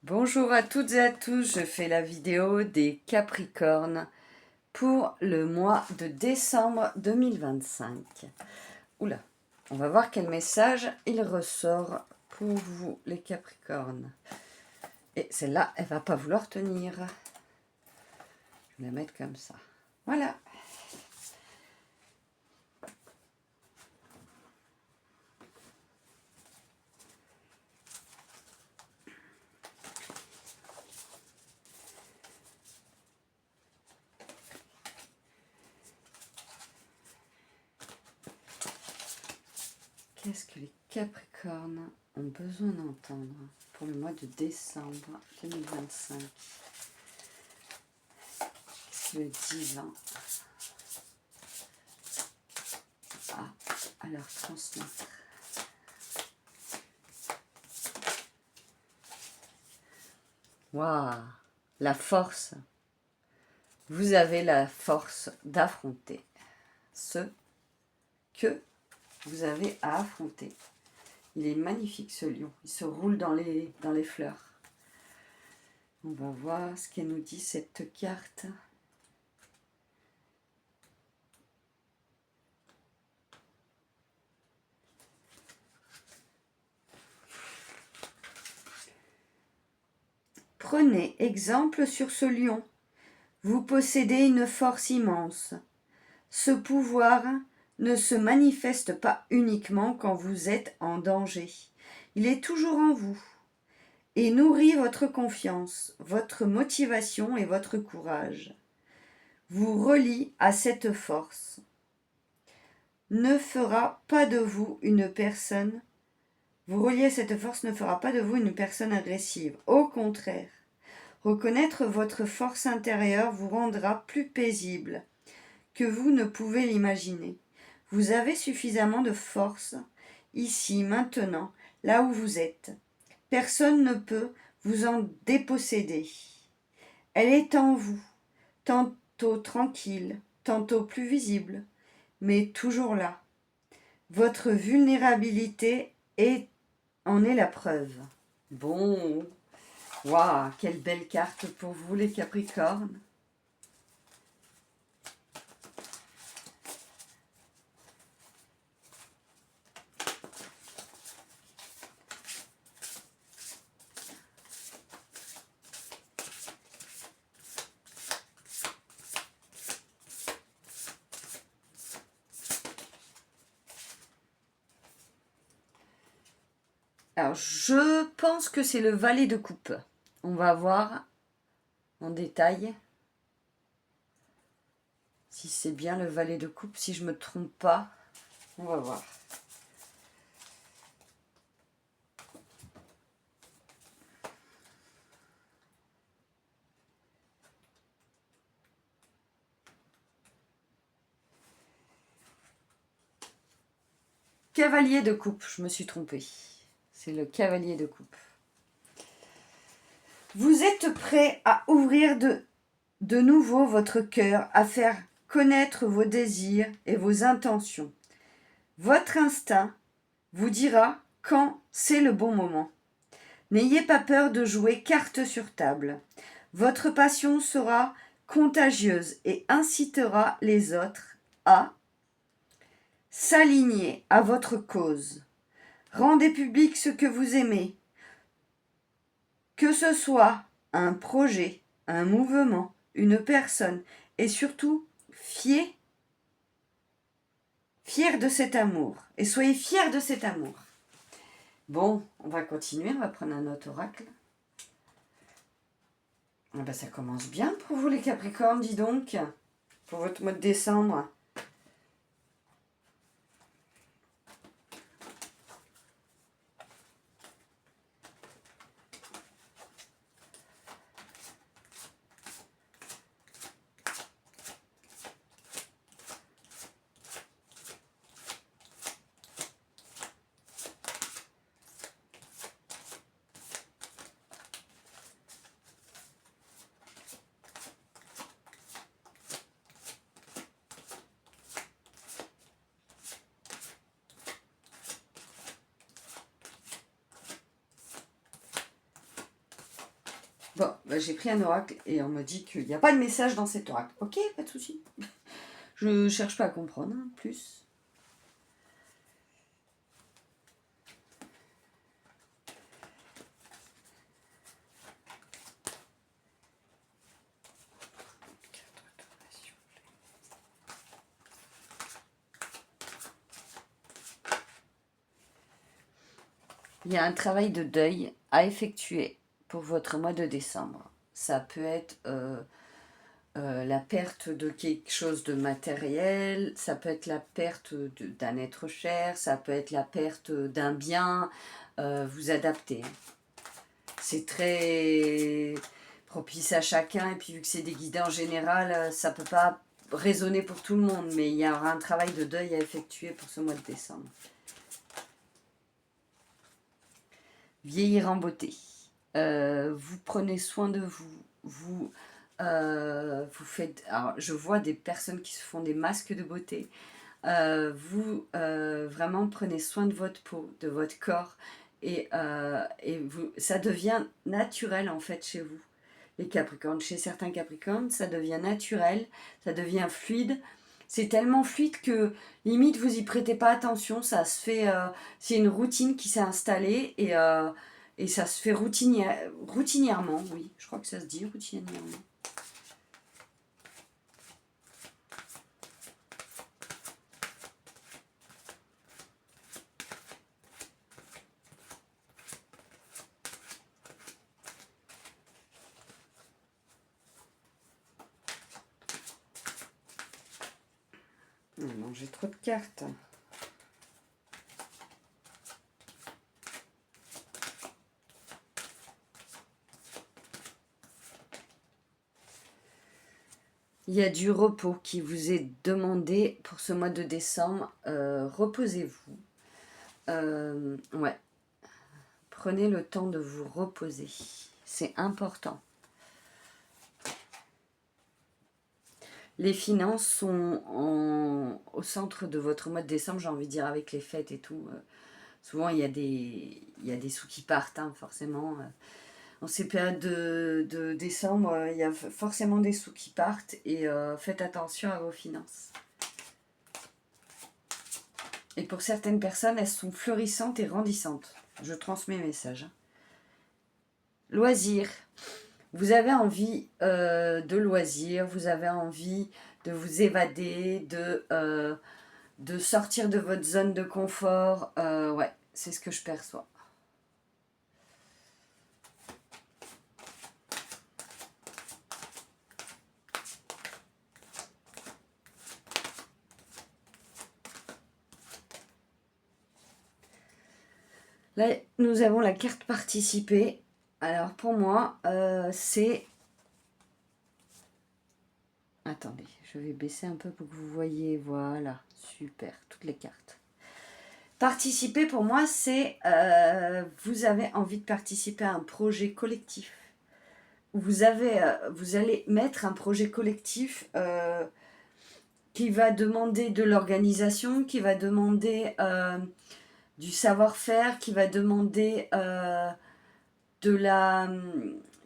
Bonjour à toutes et à tous, je fais la vidéo des Capricornes pour le mois de décembre 2025. Oula, on va voir quel message il ressort pour vous les Capricornes. Et celle-là, elle va pas vouloir tenir. Je vais la mettre comme ça. Voilà. Qu'est-ce que les Capricornes ont besoin d'entendre pour le mois de décembre 2025? Qu'est-ce que le divin a à leur transmettre? Waouh, la force. Vous avez la force d'affronter ce que vous avez à affronter. Il est magnifique ce lion. Il se roule dans les fleurs. On va voir ce qu'elle nous dit cette carte. Prenez exemple sur ce lion. Vous possédez une force immense. Ce pouvoir ne se manifeste pas uniquement quand vous êtes en danger. Il est toujours en vous et nourrit votre confiance, votre motivation et votre courage. Vous relie à cette force. Ne fera pas de vous une personne. Vous relier à cette force ne fera pas de vous une personne agressive. Au contraire, reconnaître votre force intérieure vous rendra plus paisible que vous ne pouvez l'imaginer. Vous avez suffisamment de force, ici, maintenant, là où vous êtes. Personne ne peut vous en déposséder. Elle est en vous, tantôt tranquille, tantôt plus visible, mais toujours là. Votre vulnérabilité en est la preuve. Bon, waouh, quelle belle carte pour vous les Capricornes. Alors, je pense que c'est le valet de coupe. On va voir en détail si c'est bien le valet de coupe. Si je ne me trompe pas, on va voir. Cavalier de coupe, je me suis trompée. C'est le cavalier de coupe. Vous êtes prêt à ouvrir de nouveau votre cœur, à faire connaître vos désirs et vos intentions. Votre instinct vous dira quand c'est le bon moment. N'ayez pas peur de jouer carte sur table. Votre passion sera contagieuse et incitera les autres à s'aligner à votre cause. Rendez public ce que vous aimez, que ce soit un projet, un mouvement, une personne, et surtout fier de cet amour. Et soyez fiers de cet amour. Bon, on va continuer, on va prendre un autre oracle. Ah ben, ça commence bien pour vous les Capricornes, dis donc, pour votre mois de décembre. Bon, bah, j'ai pris un oracle et on me dit qu'il n'y a pas de message dans cet oracle. Ok, pas de souci. Je cherche pas à comprendre plus. Il y a un travail de deuil à effectuer pour votre mois de décembre. Ça peut être la perte de quelque chose de matériel, ça peut être la perte d'un être cher, ça peut être la perte d'un bien. Vous adaptez. C'est très propice à chacun et puis vu que c'est des guidés en général, ça peut pas résonner pour tout le monde, mais il y aura un travail de deuil à effectuer pour ce mois de décembre. Vieillir en beauté. Vous prenez soin de vous. Vous faites. Alors, je vois des personnes qui se font des masques de beauté. Vous vraiment prenez soin de votre peau, de votre corps, et vous, ça devient naturel en fait chez vous. Les Capricornes, chez certains Capricornes, ça devient naturel, ça devient fluide. C'est tellement fluide que limite vous y prêtez pas attention, ça se fait, c'est une routine qui s'est installée et ça se fait routinièrement, oui, je crois que ça se dit routinièrement. Non, j'ai trop de cartes. Il y a du repos qui vous est demandé pour ce mois de décembre. Reposez-vous. Ouais. Prenez le temps de vous reposer. C'est important. Les finances sont au centre de votre mois de décembre, j'ai envie de dire, avec les fêtes et tout. Souvent, il y a des sous qui partent, hein, forcément. En ces périodes de décembre, il y a forcément des sous qui partent et faites attention à vos finances. Et pour certaines personnes, elles sont florissantes et grandissantes. Je transmets mes messages. Loisirs. Vous avez envie de loisirs, vous avez envie de vous évader, de sortir de votre zone de confort. Ouais, c'est ce que je perçois. Là, nous avons la carte participer. Alors pour moi, c'est... Attendez, je vais baisser un peu pour que vous voyez. Voilà, super, toutes les cartes. Participer pour moi, c'est vous avez envie de participer à un projet collectif. Vous allez mettre un projet collectif qui va demander de l'organisation, qui va demander du savoir-faire, qui va demander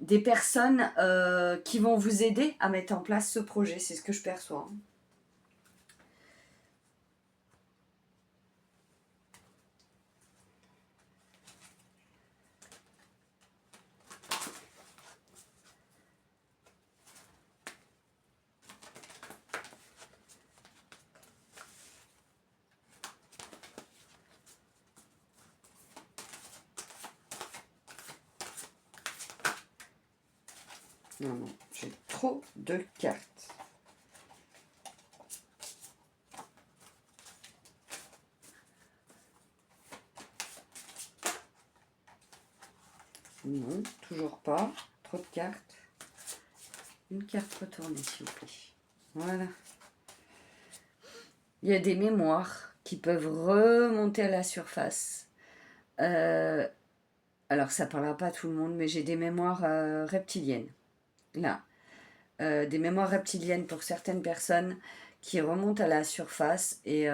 des personnes qui vont vous aider à mettre en place ce projet. C'est ce que je perçois. Non, non, j'ai trop de cartes. Non, toujours pas. Trop de cartes. Une carte retournée, s'il vous plaît. Voilà. Il y a des mémoires qui peuvent remonter à la surface. Alors, ça ne parlera pas à tout le monde, mais j'ai des mémoires reptiliennes. Là. Des mémoires reptiliennes pour certaines personnes qui remontent à la surface et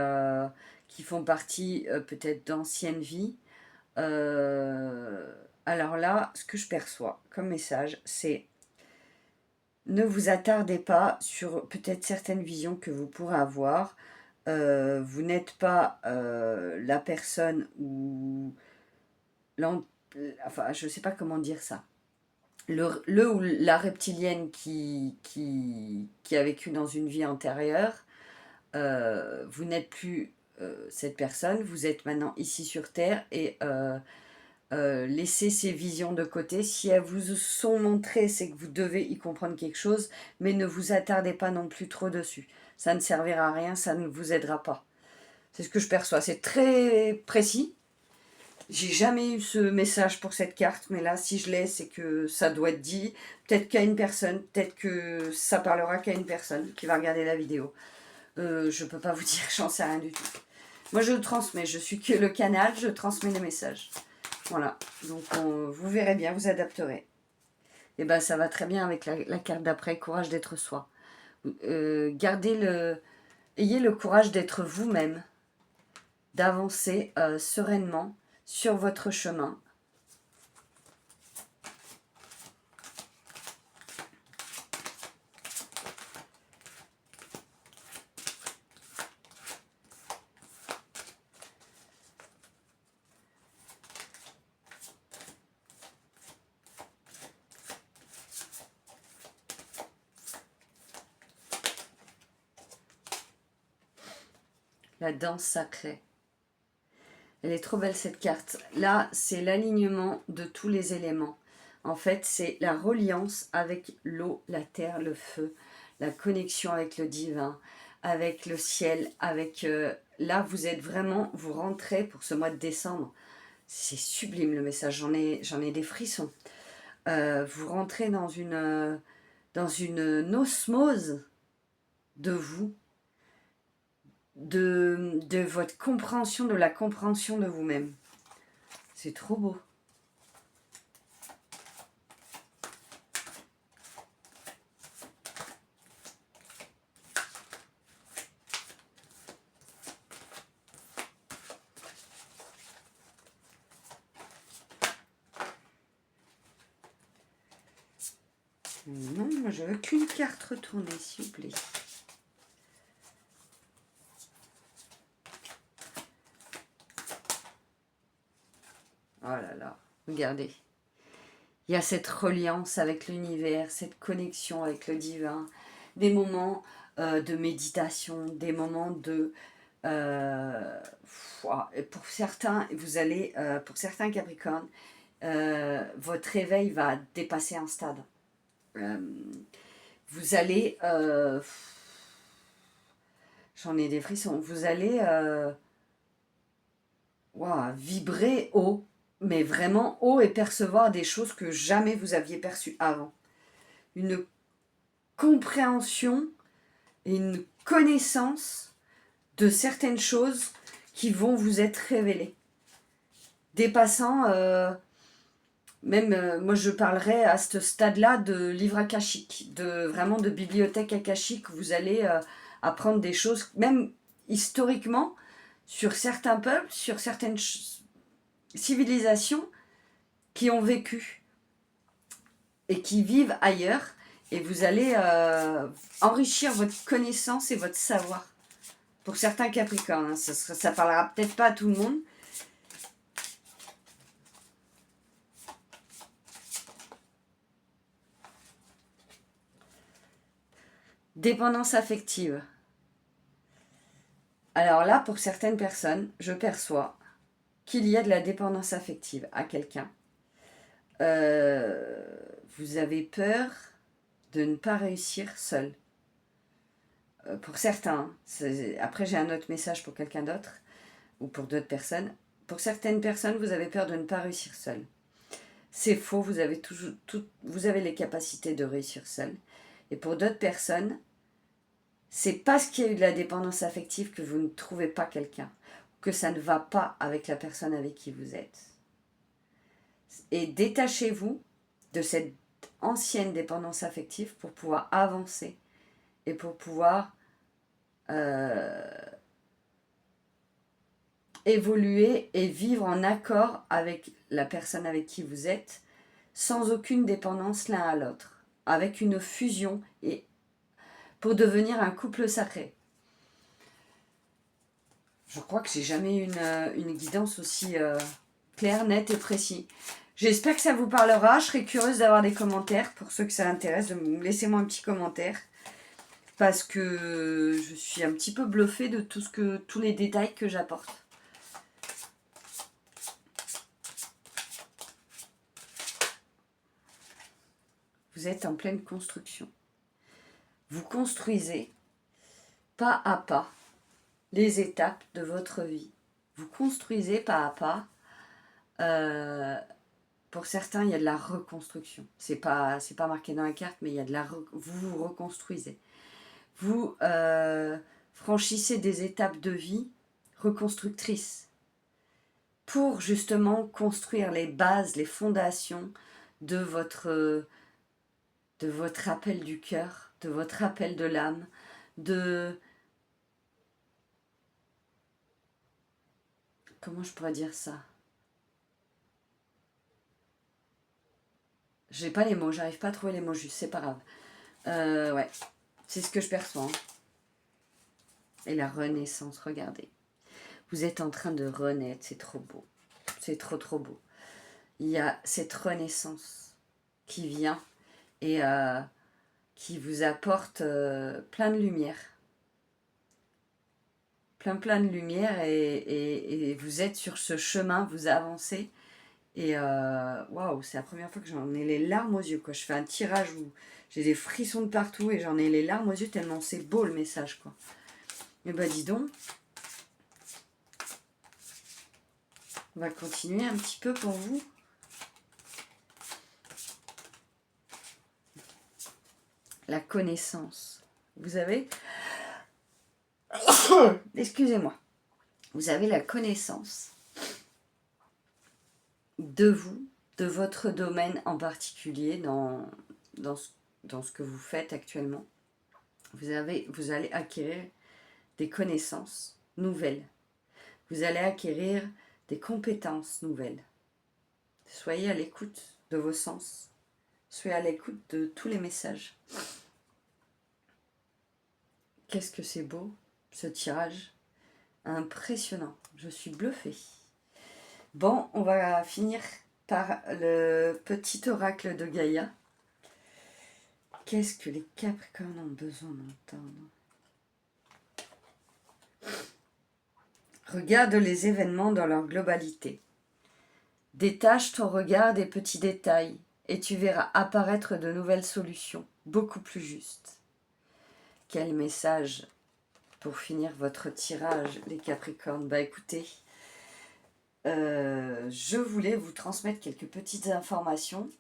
qui font partie peut-être d'anciennes vies. Alors là, ce que je perçois comme message, c'est ne vous attardez pas sur peut-être certaines visions que vous pourrez avoir. Vous n'êtes pas la personne ou enfin, je ne sais pas comment dire ça. Le ou la reptilienne qui a vécu dans une vie antérieure, vous n'êtes plus cette personne, vous êtes maintenant ici sur Terre et laissez ces visions de côté. Si elles vous sont montrées, c'est que vous devez y comprendre quelque chose, mais ne vous attardez pas non plus trop dessus. Ça ne servira à rien, ça ne vous aidera pas. C'est ce que je perçois. C'est très précis. J'ai jamais eu ce message pour cette carte, mais là, si je l'ai, c'est que ça doit être dit. Peut-être qu'à une personne, peut-être que ça parlera qu'à une personne qui va regarder la vidéo. Je peux pas vous dire, j'en sais rien du tout. Moi, je le transmets, je suis que le canal, je transmets les messages. Voilà, donc vous verrez bien, vous adapterez. Et ben ça va très bien avec la carte d'après, courage d'être soi. Ayez le courage d'être vous-même, d'avancer sereinement sur votre chemin. La danse sacrée. Elle est trop belle cette carte. Là, c'est l'alignement de tous les éléments. En fait, c'est la reliance avec l'eau, la terre, le feu, la connexion avec le divin, avec le ciel, avec... là, vous êtes vraiment... Vous rentrez pour ce mois de décembre. C'est sublime le message, j'en ai des frissons. Vous rentrez dans une osmose de vous, de votre compréhension, de la compréhension de vous-même. C'est trop beau. Non, moi je veux qu'une carte retournée, s'il vous plaît. Oh là là, regardez. Il y a cette reliance avec l'univers, cette connexion avec le divin, des moments de méditation, des moments de... pour certains, pour certains Capricornes, votre réveil va dépasser un stade. Vous allez... j'en ai des frissons. Vous allez vibrer haut, mais vraiment haut, et percevoir des choses que jamais vous aviez perçues avant. Une compréhension et une connaissance de certaines choses qui vont vous être révélées. Dépassant, moi je parlerai à ce stade-là de livre akashique, vraiment de bibliothèque akashique. Vous allez apprendre des choses, même historiquement, sur certains peuples, sur certaines civilisations qui ont vécu et qui vivent ailleurs, et vous allez enrichir votre connaissance et votre savoir. Pour certains Capricornes, hein, ça parlera peut-être pas à tout le monde. Dépendance affective. Alors là, pour certaines personnes, je perçois qu'il y a de la dépendance affective à quelqu'un. Vous avez peur de ne pas réussir seul. Pour certains, après j'ai un autre message pour quelqu'un d'autre, ou pour d'autres personnes. Pour certaines personnes, vous avez peur de ne pas réussir seul. C'est faux, vous avez les capacités de réussir seul. Et pour d'autres personnes, c'est parce qu'il y a eu de la dépendance affective que vous ne trouvez pas quelqu'un, que ça ne va pas avec la personne avec qui vous êtes. Et détachez-vous de cette ancienne dépendance affective pour pouvoir avancer et pour pouvoir évoluer et vivre en accord avec la personne avec qui vous êtes, sans aucune dépendance l'un à l'autre, avec une fusion et pour devenir un couple sacré. Je crois que j'ai jamais eu une guidance aussi claire, nette et précise. J'espère que ça vous parlera. Je serais curieuse d'avoir des commentaires. Pour ceux que ça intéresse, laissez-moi un petit commentaire. Parce que je suis un petit peu bluffée de tous les détails que j'apporte. Vous êtes en pleine construction. Vous construisez pas à pas les étapes de votre vie. Vous construisez pas à pas. Pour certains, il y a de la reconstruction. C'est pas marqué dans la carte, mais il y a vous vous reconstruisez. Vous franchissez des étapes de vie reconstructrices pour justement construire les bases, les fondations de votre appel du cœur, de votre appel de l'âme, comment je pourrais dire ça? J'ai pas les mots, j'arrive pas à trouver les mots justes, c'est pas grave. Ouais, c'est ce que je perçois. Hein. Et la renaissance, regardez. Vous êtes en train de renaître, c'est trop beau. C'est trop beau. Il y a cette renaissance qui vient et qui vous apporte plein de lumière. Plein de lumière et vous êtes sur ce chemin, vous avancez. Et waouh, c'est la première fois que j'en ai les larmes aux yeux, quoi. Je fais un tirage où j'ai des frissons de partout et j'en ai les larmes aux yeux tellement c'est beau le message, quoi. Et bah dis donc, on va continuer un petit peu pour vous. La connaissance. Vous avez... Excusez-moi. Vous avez la connaissance de vous, de votre domaine en particulier, dans ce que vous faites actuellement. Vous allez acquérir des connaissances nouvelles. Vous allez acquérir des compétences nouvelles. Soyez à l'écoute de vos sens. Soyez à l'écoute de tous les messages. Qu'est-ce que c'est beau, ce tirage. Impressionnant. Je suis bluffée. Bon, on va finir par le petit oracle de Gaïa. Qu'est-ce que les Capricornes ont besoin d'entendre? Regarde les événements dans leur globalité. Détache ton regard des petits détails et tu verras apparaître de nouvelles solutions, beaucoup plus justes. Quel message pour finir votre tirage, les Capricornes? Bah écoutez, je voulais vous transmettre quelques petites informations.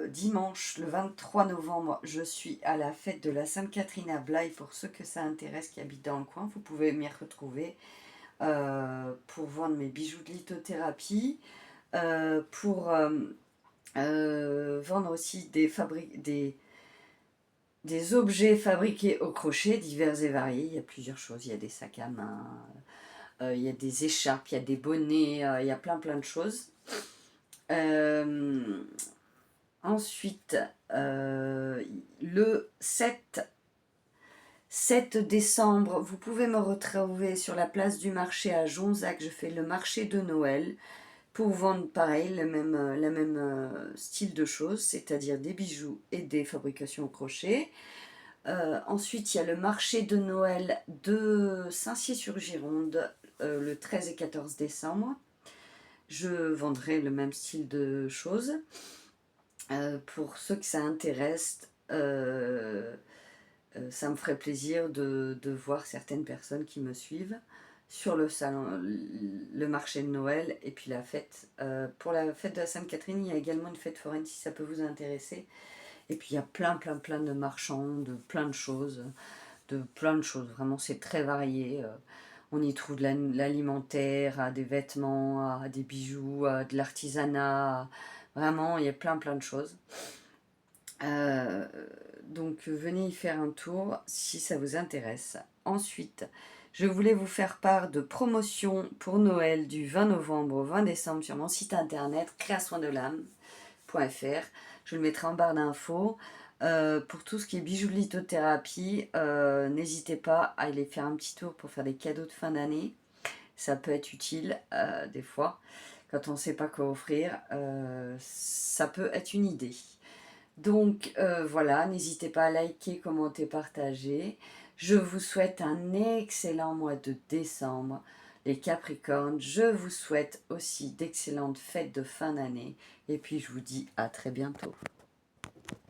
Dimanche, le 23 novembre, je suis à la fête de la Sainte Catherine à Blaye. Pour ceux que ça intéresse qui habitent dans le coin, vous pouvez m'y retrouver pour vendre mes bijoux de lithothérapie, pour vendre aussi des objets fabriqués au crochet, divers et variés. Il y a plusieurs choses, il y a des sacs à main, il y a des écharpes, il y a des bonnets, il y a plein de choses. Ensuite, le 7 décembre, vous pouvez me retrouver sur la place du marché à Jonzac. Je fais le marché de Noël pour vendre pareil, la même style de choses, c'est-à-dire des bijoux et des fabrications au crochet. Ensuite, il y a le marché de Noël de Saint-Cyr-sur-Gironde le 13 et 14 décembre. Je vendrai le même style de choses. Pour ceux que ça intéresse, ça me ferait plaisir de voir certaines personnes qui me suivent sur le salon, le marché de Noël et puis la fête. Pour la fête de la Sainte-Catherine, il y a également une fête foraine si ça peut vous intéresser. Et puis il y a plein de marchands, de plein de choses. Vraiment, c'est très varié. On y trouve de l'alimentaire, des vêtements, des bijoux, de l'artisanat. Vraiment, il y a plein de choses. Donc venez y faire un tour si ça vous intéresse. Ensuite, Je voulais vous faire part de promotions pour Noël du 20 novembre au 20 décembre sur mon site internet créasoindelame.fr. Je le mettrai en barre d'infos. Pour tout ce qui est bijoux de lithothérapie, n'hésitez pas à aller faire un petit tour pour faire des cadeaux de fin d'année. Ça peut être utile des fois, quand on ne sait pas quoi offrir, ça peut être une idée. Donc voilà, n'hésitez pas à liker, commenter, partager. Je vous souhaite un excellent mois de décembre, les Capricornes. Je vous souhaite aussi d'excellentes fêtes de fin d'année. Et puis je vous dis à très bientôt.